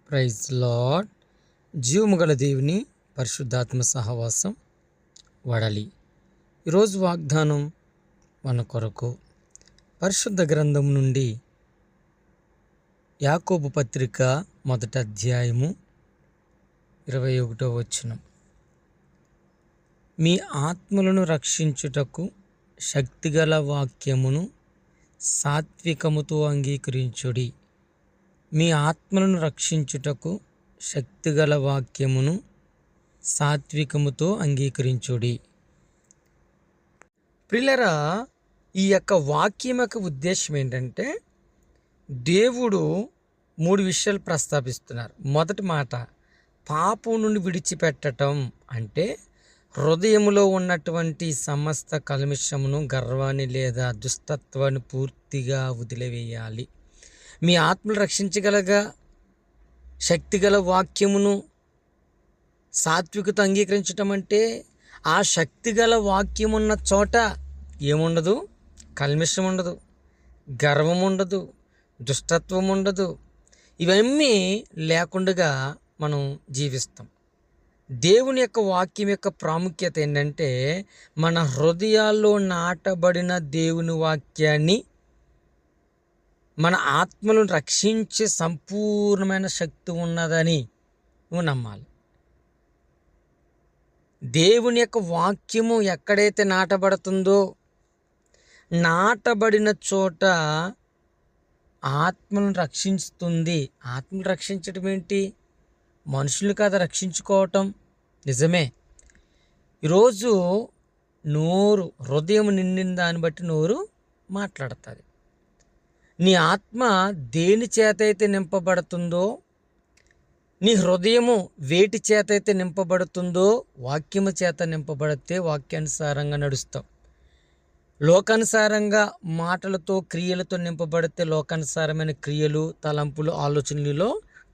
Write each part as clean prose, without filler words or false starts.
Praise lord. జీవము గల దేవుని పరిశుద్ధాత్మ సహవాసం వడలి. ఈరోజు వాగ్దానం మన కొరకు పరిశుద్ధ గ్రంథం నుండి యాకోబు పత్రిక 1వ అధ్యాయము 21వ వచనం. మీ ఆత్మలను రక్షించుటకు శక్తిగల వాక్యమును సాత్వికముతో అంగీకరించుడి. మీ ఆత్మలను రక్షించుటకు శక్తిగల వాక్యమును సాత్వికముతో అంగీకరించుడి. ప్రియులారా, ఈ యొక్క వాక్యం యొక్క ఉద్దేశం ఏంటంటే, దేవుడు 3 విషయాలు ప్రస్తావిస్తున్నారు. మొదటి మాట, పాపం నుండి విడిచిపెట్టడం అంటే హృదయములో ఉన్నటువంటి సమస్త కల్మషమును, గర్వాన్ని లేదా దుష్టత్వాన్ని పూర్తిగా వదిలివేయాలి. మీ ఆత్మను రక్షించగలగా శక్తిగల వాక్యమును సాత్వికత అంగీకరించటం అంటే, ఆ శక్తిగల వాక్యం ఉన్న చోట ఏముండదు? కల్మషం ఉండదు, గర్వం ఉండదు, దుష్టత్వం ఉండదు. ఇవన్నీ లేకుండా మనం జీవిస్తాం. దేవుని యొక్క వాక్యం యొక్క ప్రాముఖ్యత ఏంటంటే, మన హృదయాల్లో నాటబడిన దేవుని వాక్యాన్ని మన ఆత్మలను రక్షించే సంపూర్ణమైన శక్తి ఉన్నదని నువ్వు నమ్మాలి. దేవుని యొక్క వాక్యము ఎక్కడైతే నాటబడుతుందో, నాటబడిన చోట ఆత్మలను రక్షిస్తుంది. ఆత్మను రక్షించడం ఏంటి? మనుషులు కదా రక్షించుకోవటం. నిజమే. ఈరోజు హృదయం నిండిన దాన్ని బట్టి నోరు మాట్లాడుతుంది. నీ ఆత్మ దేని చేత అయితే నింపబడుతుందో, నీ హృదయము వేటి చేత అయితే నింపబడుతుందో, వాక్యము చేత నింపబడితే వాక్యానుసారంగా నడుస్తాం. లోకానుసారంగా మాటలతో క్రియలతో నింపబడితే లోకానుసారమైన క్రియలు, తలంపులు, ఆలోచనలలో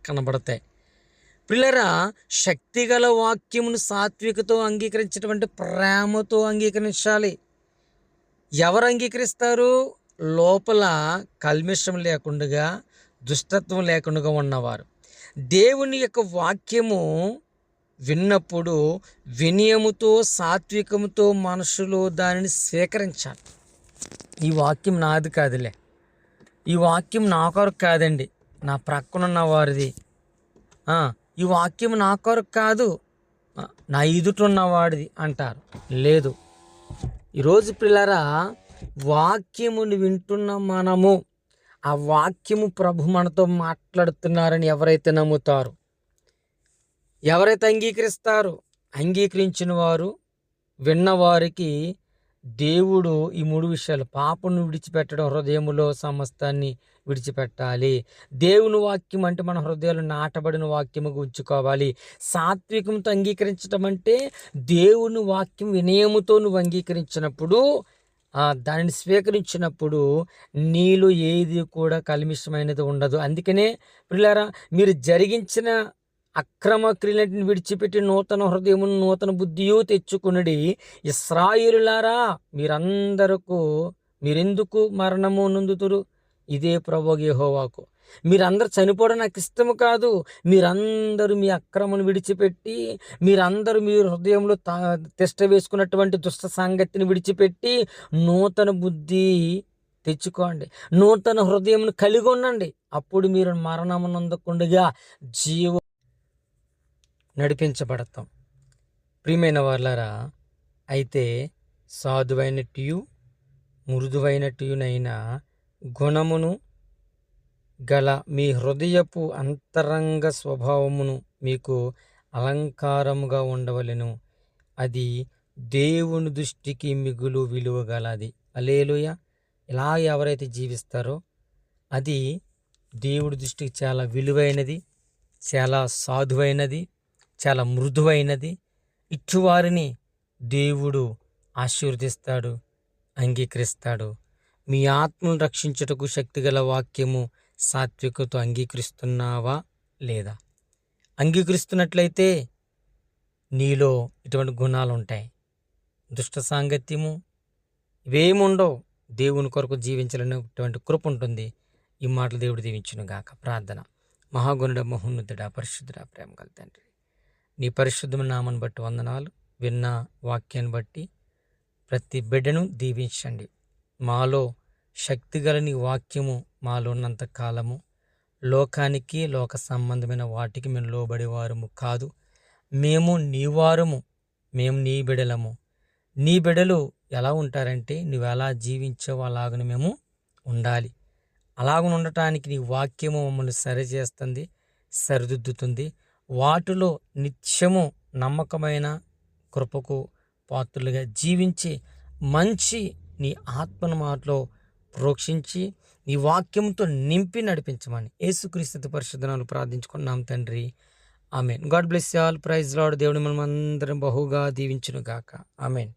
కనబడతాయి. పిల్లరా, శక్తిగల వాక్యమును సాత్వికతో అంగీకరించడం అంటే ప్రేమతో అంగీకరించాలి. ఎవరు అంగీకరిస్తారు? లోపల కల్మషం లేకుండా, దుష్టత్వం లేకుండా ఉన్నవారు. దేవుని యొక్క వాక్యము విన్నప్పుడు వినయముతో, సాత్వికముతో మనుషులు దానిని స్వీకరించాలి. ఈ వాక్యం నాది కాదులే, ఈ వాక్యం నా కొరకు కాదండి, నా ప్రక్కనున్న వారిది. ఈ వాక్యం నా కొరకు కాదు, నా ఎదుటున్న వాడిది అంటారు. లేదు. ఈరోజు పిల్లరా, వాక్యముని వింటున్న మనము, ఆ వాక్యము ప్రభు మనతో మాట్లాడుతున్నారని ఎవరైతే నమ్ముతారు, ఎవరైతే అంగీకరిస్తారు, అంగీకరించిన వారు, విన్నవారికి దేవుడు ఈ 3 విషయాలు, పాపను విడిచిపెట్టడం, హృదయములో సమస్తాన్ని విడిచిపెట్టాలి. దేవుని వాక్యం అంటే మన హృదయాలు నాటబడిన వాక్యముగా ఉంచుకోవాలి. సాత్వికంతో అంగీకరించడం అంటే దేవుని వాక్యం వినయముతో నువ్వు అంగీకరించినప్పుడు, దానిని స్వీకరించినప్పుడు నీలో ఏది కూడా కల్మిషమైనది ఉండదు. అందుకనే ప్రియులారా, మీరు జరిగించిన అక్రమ క్రియలను విడిచిపెట్టి నూతన హృదయమును, నూతన బుద్ధియు తెచ్చుకునడి. ఇశ్రాయేలులారా, మీరెందుకు మరణము నొందుతురు? ఇదే ప్రభువు యెహోవాకు. మీరందరూ చనిపోవడం నాకు ఇష్టము కాదు. మీరందరూ మీ అక్రమను విడిచిపెట్టి, మీరందరూ మీ హృదయంలో తిష్ట వేసుకున్నటువంటి దుష్ట సంగతిని విడిచిపెట్టి నూతన బుద్ధి తెచ్చుకోండి, నూతన హృదయంను కలిగి ఉండండి. అప్పుడు మీరు మరణము నొందకుండా జీవం నడిపించబడతాం. ప్రియమైన వాళ్ళారా, అయితే సాధువైనట్టు మృదువైనట్టునైన గుణమును గల మీ హృదయపు అంతరంగ స్వభావమును మీకు అలంకారముగా ఉండవలెను. అది దేవుని దృష్టికి మిగులు విలువ గలది. హల్లెలూయా. ఇలా ఎవరైతే జీవిస్తారో అది దేవుడి దృష్టికి చాలా విలువైనది, చాలా సాధువైనది, చాలా మృదువైనది. ఇట్టువారిని దేవుడు ఆశీర్వదిస్తాడు, అంగీకరిస్తాడు. మీ ఆత్మను రక్షించుటకు శక్తిగల వాక్యము సాత్వికతో అంగీకరిస్తున్నావా లేదా? అంగీకరిస్తున్నట్లయితే నీలో ఇటువంటి గుణాలు ఉంటాయి. దుష్ట సాంగత్యము ఇవేముండవు. దేవుని కొరకు జీవించాలనేటువంటి కృప ఉంటుంది. ఈ మాటలు దేవుడు దీవించును గాక. ప్రార్థన. మహాగుణుడ మహోన్నతుడా పరిశుద్ధుడా ప్రేమ గల తండ్రి, నీ పరిశుద్ధమైన నామను బట్టి వందనాలు. విన్న వాక్యాన్ని బట్టి ప్రతి బిడ్డను దీవించండి. మాలో శక్తి గల నీ వాక్యము మాలో ఉన్నంత కాలము లోకానికి, లోక సంబంధమైన వాటికి మేము లోబడేవారము కాదు. మేము నీవారము, మేము నీ బిడలము. నీ బిడలు ఎలా ఉంటారంటే నువ్వు ఎలా జీవించావో అలాగని మేము ఉండాలి. అలాగ ఉండటానికి నీ వాక్యము మమ్మల్ని సరిచేస్తుంది, సరిదిద్దుతుంది. వాటిలో నిత్యము నమ్మకమైన కృపకు పాత్రులుగా జీవించి మంచి నీ ఆత్మను మాటలో ప్రోక్షించి నీ వాక్యంతో నింపి నడిపించమని యేసుక్రీస్తు పరిశుద్ధనాలు ప్రార్థించుకున్నాం తండ్రి. ఆమెన్. God bless you all. Praise Lord. దేవుడు మనమందరం బహుగా దీవించును గాక. ఆమెన్.